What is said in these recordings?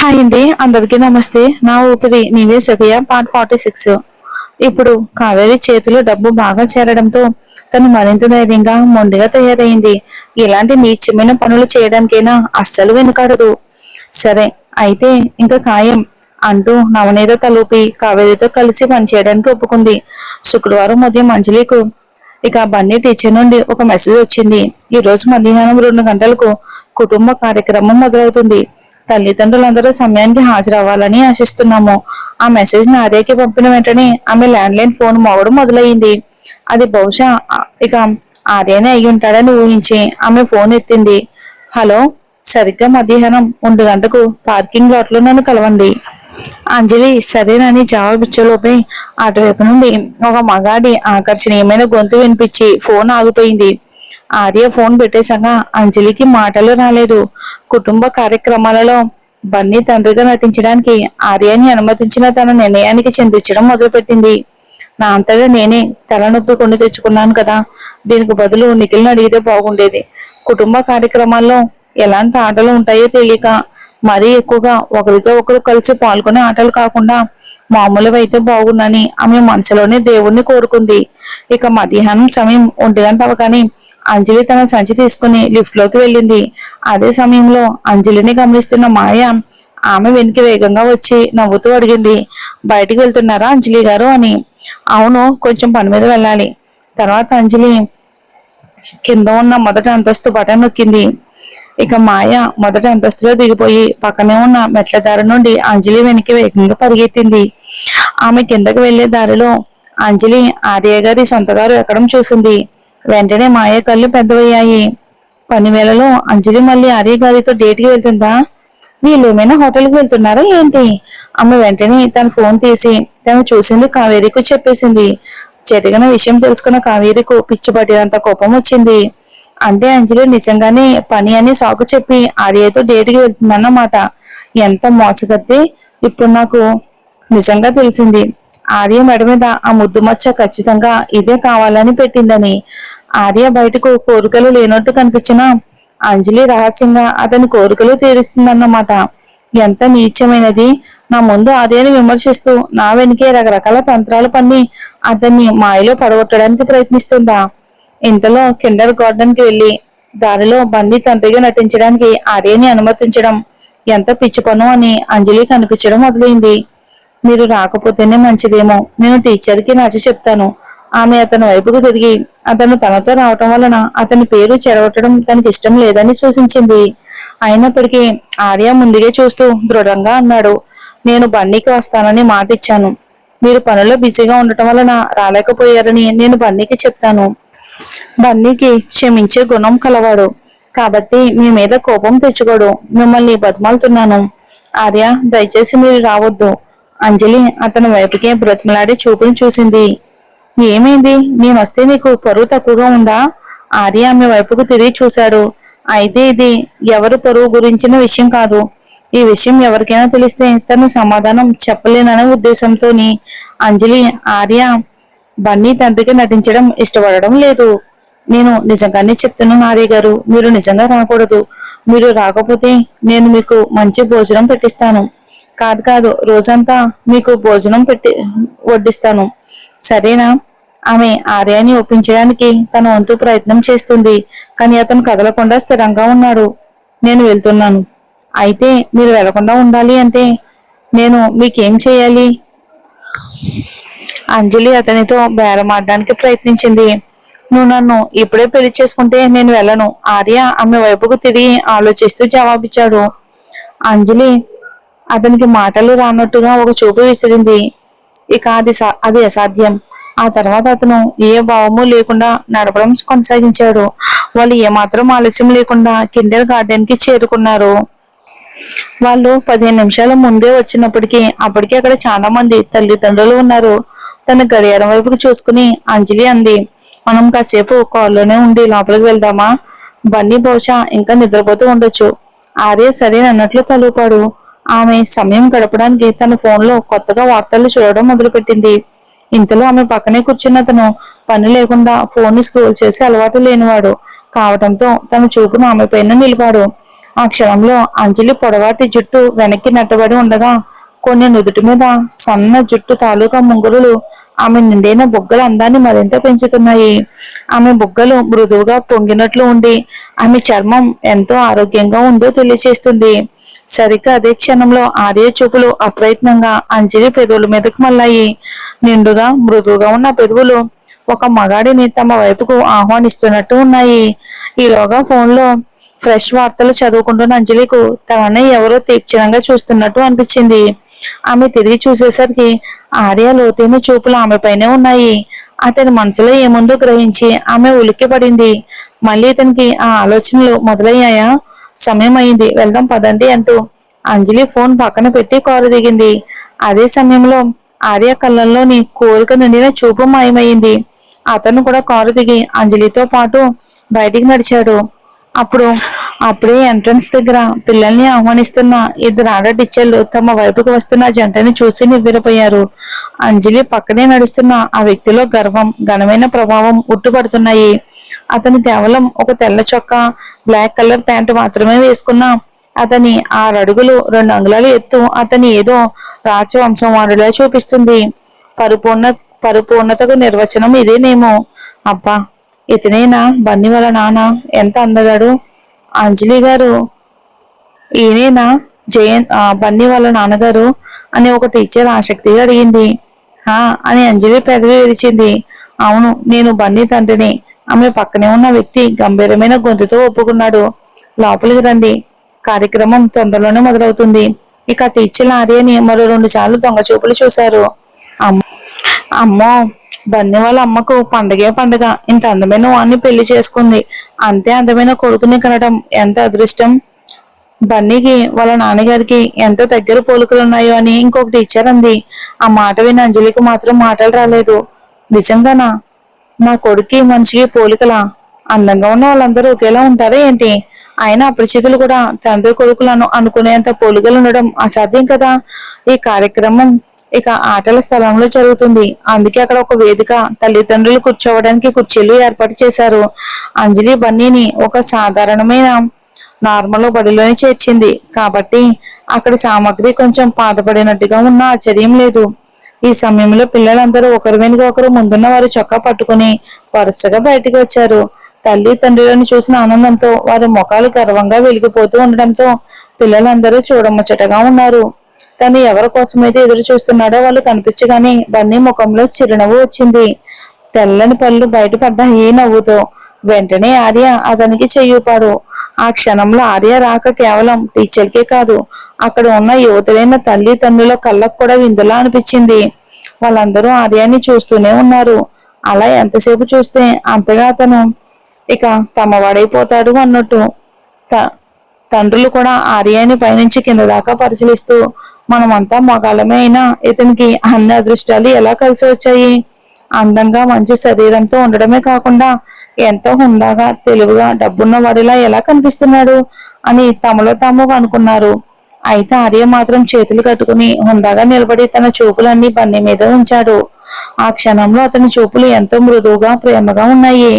Hi అండి, అందరికీ నమస్తే. నా ఊపిరి నీవే సఖియ పార్ట్ 46. ఇప్పుడు కావేరి చేతిలో డబ్బు బాగా చేరడంతో తను మరింత ధైర్యంగా మొండిగా తయారైంది. ఇలాంటి నీచమైన పనులు చేయడానికైనా అస్సలు వెనుకాడదు. సరే అయితే ఇంకా ఖాయం అంటూ నవనీత తలూపి కావేరితో కలిసి పనిచేయడానికి ఒప్పుకుంది. శుక్రవారం ఉదయం అంజలికు బన్నీ టీచర్ నుండి ఒక మెసేజ్ వచ్చింది. ఈ రోజు మధ్యాహ్నం 2 గంటలకు కుటుంబ కార్యక్రమం మొదలవుతుంది. తల్లిదండ్రులందరూ సమయానికి హాజరవ్వాలని ఆశిస్తున్నాము. ఆ మెసేజ్ ని ఆర్యకి పంపిన వెంటనే ఆమె ల్యాండ్ లైన్ ఫోన్ మోగడం మొదలయ్యింది. అది బహుశా ఇక ఆర్యనే అయి ఉంటాడని ఊహించి ఆమె ఫోన్ ఎత్తింది. హలో, సరిగ్గా మధ్యాహ్నం 1 గంటకు పార్కింగ్ లాట్ లో నన్ను కలవండి. అంజలి సరేనని జవాబిచ్చేలోపే అటువైపు నుండి ఒక మగాడి ఆకర్షణీయమైన గొంతు వినిపించి ఫోన్ ఆగిపోయింది. ఆర్య ఫోన్ పెట్టేశాక అంజలికి మాటలు రాలేదు. కుటుంబ కార్యక్రమాలలో బన్నీ తండ్రిగా నటించడానికి ఆర్యని అనుమతించిన తన నిర్ణయానికి చింతించడం మొదలుపెట్టింది. నా అంతగా నేనే తలనొప్పి కొని తెచ్చుకున్నాను కదా, దీనికి బదులు నిఖిల్ని అడిగితే బాగుండేది. కుటుంబ కార్యక్రమాల్లో ఎలాంటి ఆటలు ఉంటాయో తెలియక మరీ ఎక్కువగా ఒకరితో ఒకరు కలిసి పాల్గొనే ఆటలు కాకుండా మామూలుగా అయితే బాగుందని ఆమె మనసులోనే దేవుణ్ణి కోరుకుంది. ఇక మధ్యాహ్నం సమయం 1 గంట అవగానే అంజలి తన సంచి తీసుకుని లిఫ్ట్ లోకి వెళ్ళింది. అదే సమయంలో అంజలిని గమనిస్తున్న మాయ ఆమె వెనక్కి వేగంగా వచ్చి నవ్వుతూ అడిగింది, బయటికి వెళ్తున్నారా అంజలి గారు అని. అవును, కొంచెం పని మీద వెళ్ళాలి. తర్వాత అంజలి కింద ఉన్న మొదటి అంతస్తు బటన్ నొక్కింది. ఇక మాయ మొదటి అంతస్తులో దిగిపోయి పక్కనే ఉన్న మెట్ల దారి నుండి అంజలి వెనక్కి వేగంగా పరిగెత్తింది. ఆమె కిందకి వెళ్లే దారిలో అంజలి ఆర్య గారి సొంతగారు ఎక్కడం చూసింది. వెంటనే మాయ కళ్ళు పెద్దవయ్యాయి. పని వేళలో అంజలి మళ్ళీ ఆర్య గారితో డేట్కి వెళ్తుందా? వీళ్ళు ఏమైనా హోటల్కి వెళ్తున్నారా ఏంటి? ఆమె వెంటనే తన ఫోన్ తీసి తను చూసింది కావేరికి చెప్పేసింది. జరిగిన విషయం తెలుసుకున్న కావేరికి పిచ్చి పట్టినంత కోపం వచ్చింది. అంటే అంజలి నిజంగానే పని అని సాకు చెప్పి ఆర్యతో డేట్కి వెళ్తుందన్నమాట. ఎంత మోసగత్తే! ఇప్పుడు నాకు నిజంగా తెలిసింది. ఆర్య మెడ మీద ఆ ముద్దు మచ్చ ఖచ్చితంగా ఇదే కావాలని పెట్టిందని. ఆర్య బయటకు కోరికలు లేనట్టు కనిపించినా అంజలి రహస్యంగా అతని కోరికలు తీరుస్తుందన్నమాట. ఎంత నీచమైనది! నా ముందు ఆర్యని విమర్శిస్తూ నా వెనుకే రకరకాల తంత్రాలు పన్ని అతన్ని మాయలో పడగొట్టడానికి ప్రయత్నిస్తుందా? ఇంతలో కిండర్ గార్డెన్ కి వెళ్లి దారిలో బన్నీ తండ్రిగా నటించడానికి ఆర్యని అనుమతించడం ఎంత పిచ్చి పను అని అంజలికి అనిపించడం మొదలైంది. మీరు రాకపోతేనే మంచిదేమో, నేను టీచర్కి నచ్చ చెప్తాను. ఆమె అతని వైపుకు తిరిగి అతను తనతో రావటం వలన అతని పేరు చెడగొట్టడం తనకి ఇష్టం లేదని సూచించింది. అయినప్పటికీ ఆర్య ముందుగా చూస్తూ దృఢంగా అన్నాడు, నేను బన్నీకి వస్తానని మాట ఇచ్చాను. మీరు పనుల్లో బిజీగా ఉండటం వలన రాలేకపోయారని నేను బన్నీకి చెప్తాను. బన్నీకి క్షమించే గుణం కలవాడు కాబట్టి మీ మీద కోపం తెచ్చుకోడు. మిమ్మల్ని బతిమాలుతున్నాను. ఆర్య, దయచేసి మీరు రావద్దు. అంజలి అతని వైపుకే బ్రతిమలాడి చూపులు చూసింది. ఏమైంది? నేనొస్తే నీకు పరువు తక్కువగా ఉందా? ఆర్య ఆమె వైపుకు తిరిగి చూశాడు. అయితే ఇది ఎవరు పరువు గురించిన విషయం కాదు. ఈ విషయం ఎవరికైనా తెలిస్తే తను సమాధానం చెప్పలేననే ఉద్దేశంతోని అంజలి ఆర్య బన్నీ తండ్రికి నటించడం ఇష్టపడడం లేదు. నేను నిజంగానే చెప్తున్నాను ఆర్య గారు, మీరు నిజంగా రాకూడదు. మీరు రాకపోతే నేను మీకు మంచి భోజనం పెట్టిస్తాను. కాదు కాదు, రోజంతా మీకు భోజనం వడ్డిస్తాను. సరేనా? ఆమె ఆర్యాని ఒప్పించడానికి తన వంతు ప్రయత్నం చేస్తుంది. కానీ అతను కదలకుండా స్థిరంగా ఉన్నాడు. నేను వెళ్తున్నాను. అయితే మీరు వెళ్లకుండా ఉండాలి అంటే నేను మీకేం చేయాలి? అంజలి అతనితో బేరమాడడానికి ప్రయత్నించింది. నువ్వు నన్ను ఇప్పుడే పెళ్లి చేసుకుంటే నేను వెళ్ళను. ఆర్య ఆమె వైపుకు తిరిగి ఆలోచిస్తూ జవాబిచ్చాడు. అంజలి అతనికి మాటలు రానట్టుగా ఒక చూపు విసిరింది. ఇక అది అసాధ్యం. ఆ తర్వాత అతను ఏ భావము లేకుండా నడపడం కొనసాగించాడు. వాళ్ళు ఏమాత్రం ఆలస్యం లేకుండా కిండర్ గార్డెన్ కి చేరుకున్నారు. వాళ్ళు 15 నిమిషాల ముందే వచ్చినప్పటికీ అప్పటికే అక్కడ చాలా మంది తల్లిదండ్రులు ఉన్నారు. తన గడియారం వైపుకి చూసుకుని అంజలి అంది, మనం కాసేపు కారులోనే ఉండి లోపలికి వెళ్దామా? బన్నీ బహుశా ఇంకా నిద్రపోతూ ఉండొచ్చు. ఆర్య సరేనన్నట్లు తలూపాడు. ఆమె సమయం గడపడానికి తన ఫోన్లో కొత్తగా వార్తలు చూడడం మొదలుపెట్టింది. ఇంతలో ఆమె పక్కనే కూర్చున్న అతను పని లేకుండా ఫోన్ ని స్క్రోల్ చేసి అలవాటు లేనివాడు. కావటంతో తన చూపును ఆమె పైన నిలిపాడు. ఆ క్షణంలో అంజలి పొడవాటి జుట్టు వెనక్కి నెట్టబడి ఉండగా కొన్ని నుదుటి మీద సన్న జుట్టు తాలూకా ముంగురులు ఆమె నిండైన బుగ్గల అందాన్ని మరింత పెంచుతున్నాయి. ఆమె బుగ్గలు మృదువుగా పొంగినట్లు ఉండి ఆమె చర్మం ఎంతో ఆరోగ్యంగా ఉందో తెలియచేస్తుంది. సరిగ్గా అదే క్షణంలో ఆర్య చూపులు అప్రయత్నంగా అంజలి పెదవుల మీదకు మళ్ళాయి. నిండుగా మృదువుగా ఉన్న పెదవులు ఒక మగాడిని తమ వైపుకు ఆహ్వానిస్తున్నట్టు ఉన్నాయి. ఈలోగా ఫోన్లో ఫ్రెష్ వార్తలు చదువుకుంటున్న అంజలికు తనని ఎవరో తీక్షణంగా చూస్తున్నట్టు అనిపించింది. ఆమె తిరిగి చూసేసరికి ఆర్య లోతైన చూపులు ఆమె పైనే ఉన్నాయి. అతని మనసులో ఏముందో గ్రహించి ఆమె ఉలిక్కి పడింది. మళ్ళీ ఇతనికి ఆ ఆలోచనలు మొదలయ్యాయా? సమయం అయింది, వెళ్దాం పదండి అంటూ అంజలి ఫోన్ పక్కన పెట్టి కారు దిగింది. అదే సమయంలో ఆర్య కళ్ళల్లోని కోరిక నిండిన చూపు మాయమైంది. అతను కూడా కారు దిగి అంజలితో పాటు బయటికి నడిచాడు. అప్పుడే ఎంట్రన్స్ దగ్గర పిల్లల్ని ఆహ్వానిస్తున్న ఇద్దరు ఆడ టీచర్లు తమ వైపుకు వస్తున్న జంటని చూసి నివ్వెరపోయారు. అంజలి పక్కనే నడుస్తున్న ఆ వ్యక్తిలో గర్వం, ఘనమైన ప్రభావం ఉట్టుపడుతున్నాయి. అతను కేవలం ఒక తెల్ల చొక్కా, బ్లాక్ కలర్ ప్యాంటు మాత్రమే వేసుకున్నా అతని 6 అడుగులు 2 అంగుళాల ఎత్తు అతని ఏదో రాజవంశం వారిలా చూపిస్తుంది. పరిపూర్ణతకు నిర్వచనం ఇదేనేమో. అబ్బా, ఇతనేనా బన్నీ వాళ్ళ నాన్న? ఎంత అందగాడు! అంజలి గారు, ఈయనేనా బన్నీ వాళ్ళ నాన్నగారు అని ఒక టీచర్ ఆసక్తిగా అడిగింది. అని అంజలి పెదవి విరిచింది. అవును, నేను బన్నీ తండ్రిని. ఆమె పక్కనే ఉన్న వ్యక్తి గంభీరమైన గొంతుతో ఒప్పుకున్నాడు. లోపలికి రండి, కార్యక్రమం తొందరలోనే మొదలవుతుంది. ఇక టీచర్ ఆర్యని మరో 2 సార్లు దొంగ చూపులు చూశారు. అమ్మో, బన్నీ వాళ్ళ అమ్మకు పండగే పండగ. ఇంత అందమైన వాడిని పెళ్లి చేసుకుంది. అంతే అందమైన కొడుకుని కనడం ఎంత అదృష్టం. బన్నీకి వాళ్ళ నాన్నగారికి ఎంత దగ్గర పోలికలున్నాయో అని ఇంకొక టీచర్ అంది. ఆ మాట విని అంజలికి మాత్రం మాటలు రాలేదు. నిజంగానా? నా కొడుక్కి మనిషికి పోలికలా? అందంగా ఉన్న వాళ్ళందరూ ఒకేలా ఉంటారా ఏంటి? ఆయన అపరిచితులు కూడా తండ్రి కొడుకులను అనుకునేంత పోలికలు ఉండడం అసాధ్యం కదా. ఈ కార్యక్రమం ఇక ఆటల స్థలంలో జరుగుతుంది. అందుకే అక్కడ ఒక వేదిక, తల్లిదండ్రులు కూర్చోవడానికి కుర్చీలు ఏర్పాటు చేశారు. అంజలి బన్నీని ఒక సాధారణమైన నార్మల్ బడిలోనే చేర్చింది కాబట్టి అక్కడి సామాగ్రి కొంచెం పాతపడినట్టుగా ఉన్న ఆశ్చర్యం లేదు. ఈ సమయంలో పిల్లలందరూ ఒకరి వెనుక ఒకరు ముందున్న వారు చొక్కా పట్టుకుని వరుసగా బయటికి వచ్చారు. తల్లి తండ్రులను చూసిన ఆనందంతో వారి ముఖాలు గర్వంగా వెలిగిపోతూ ఉండడంతో పిల్లలందరూ చూడముచ్చటగా ఉన్నారు. తను ఎవరి కోసమైతే ఎదురు చూస్తున్నాడో వాళ్ళు కనిపించగానే బన్నీ ముఖంలో చిరునవ్వు వచ్చింది. తెల్లని పళ్ళు బయటపడ్డాయి నవ్వుతో. వెంటనే ఆర్య అతనికి చెయ్యూపాడు. ఆ క్షణంలో ఆర్య రాక కేవలం టీచర్కే కాదు, అక్కడ ఉన్న యువతులైన తల్లి తండ్రుల కళ్ళకు కూడా విందులా అనిపించింది. వాళ్ళందరూ ఆర్యాన్ని చూస్తూనే ఉన్నారు. అలా ఎంతసేపు చూస్తే అంతగా అతను ఇక తమ వాడైపోతాడు అన్నట్టు. తండ్రులు కూడా ఆర్యాన్ని పైనుంచి కింద దాకా పరిశీలిస్తూ, మనమంతా మగాళ్ళమే అయినా ఇతనికి అన్ని అదృష్టాలు ఎలా కలిసి వచ్చాయి? అందంగా మంచి శరీరంతో ఉండడమే కాకుండా ఎంతో హుందాగా, తెలివిగా, డబ్బున్న వాడిలా ఎలా కనిపిస్తున్నాడు అని తమలో తాము అనుకున్నారు. అయితే ఆర్య మాత్రం చేతులు కట్టుకుని హుందాగా నిలబడి తన చూపులన్నీ బన్నీ మీద ఉంచాడు. ఆ క్షణంలో అతని చూపులు ఎంతో మృదువుగా, ప్రేమగా ఉన్నాయి.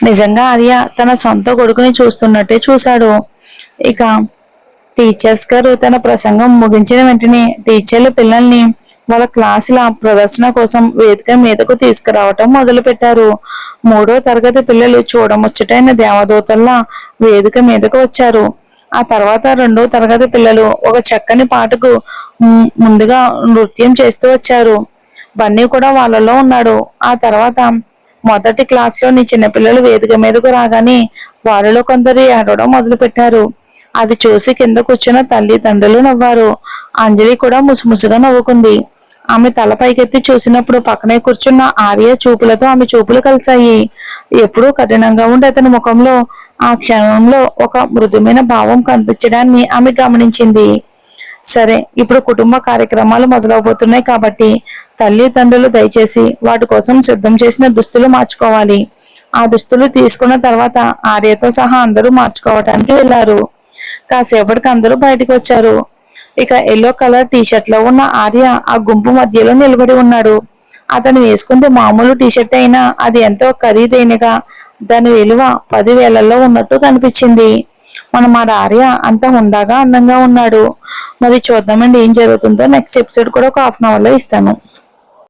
నిజంగా ఆర్య తన సొంత కొడుకుని చూస్తున్నట్టే చూశాడు. ఇక టీచర్స్ గారు తన ప్రసంగం ముగించిన వెంటనే టీచర్లు పిల్లల్ని వాళ్ళ క్లాసుల ప్రదర్శన కోసం వేదిక మీదకు తీసుకురావటం మొదలు పెట్టారు. 3వ తరగతి పిల్లలు చూడముచ్చటైన దేవదూతల్లా వేదిక మీదకు వచ్చారు. ఆ తర్వాత 2వ తరగతి పిల్లలు ఒక చక్కని పాటకు ముందుగా నృత్యం చేస్తూ వచ్చారు. బన్నీ కూడా వాళ్ళలో ఉన్నాడు. ఆ తర్వాత మొదటి క్లాస్లోని చిన్నపిల్లలు వేదిక మీదకు రాగానే వారిలో కొందరు ఏడవడం మొదలు పెట్టారు. అది చూసి కింద కూర్చున్న తల్లిదండ్రులు నవ్వారు. అంజలి కూడా ముసుముసుగా నవ్వుకుంది. ఆమె తల పైకెత్తి చూసినప్పుడు పక్కనే కూర్చున్న ఆర్య చూపులతో ఆమె చూపులు కలిసాయి. ఎప్పుడూ కఠినంగా ఉండే అతని ముఖంలో ఆ క్షణంలో ఒక మృదుమైన భావం కనిపించడాన్ని ఆమె గమనించింది. సరే, ఇప్పుడు కుటుంబ కార్యక్రమాలు మొదలవబోతున్నాయి కాబట్టి తల్లిదండ్రులు దయచేసి వాటి కోసం సిద్ధం చేసిన దుస్తులు మార్చుకోవాలి. ఆ దుస్తులు తీసుకున్న తర్వాత ఆర్యతో సహా అందరూ మార్చుకోవటానికి వెళ్లారు. కాసేపటికి అందరూ బయటకు వచ్చారు. ఇక ఎల్లో కలర్ టీ షర్ట్ లో ఉన్న ఆర్య ఆ గుంపు మధ్యలో నిలబడి ఉన్నాడు. అతను వేసుకుంది మామూలు టీ షర్ట్ అయినా అది ఎంతో ఖరీదైనగా దాని విలువ 10,000లో ఉన్నట్టు కనిపించింది. మన ఆర్య అంత హుందాగా అందంగా ఉన్నాడు. మరి చూద్దామండి ఏం జరుగుతుందో. నెక్స్ట్ ఎపిసోడ్ కూడా ఒక హాఫ్ అన్ అవర్ లో ఇస్తాను.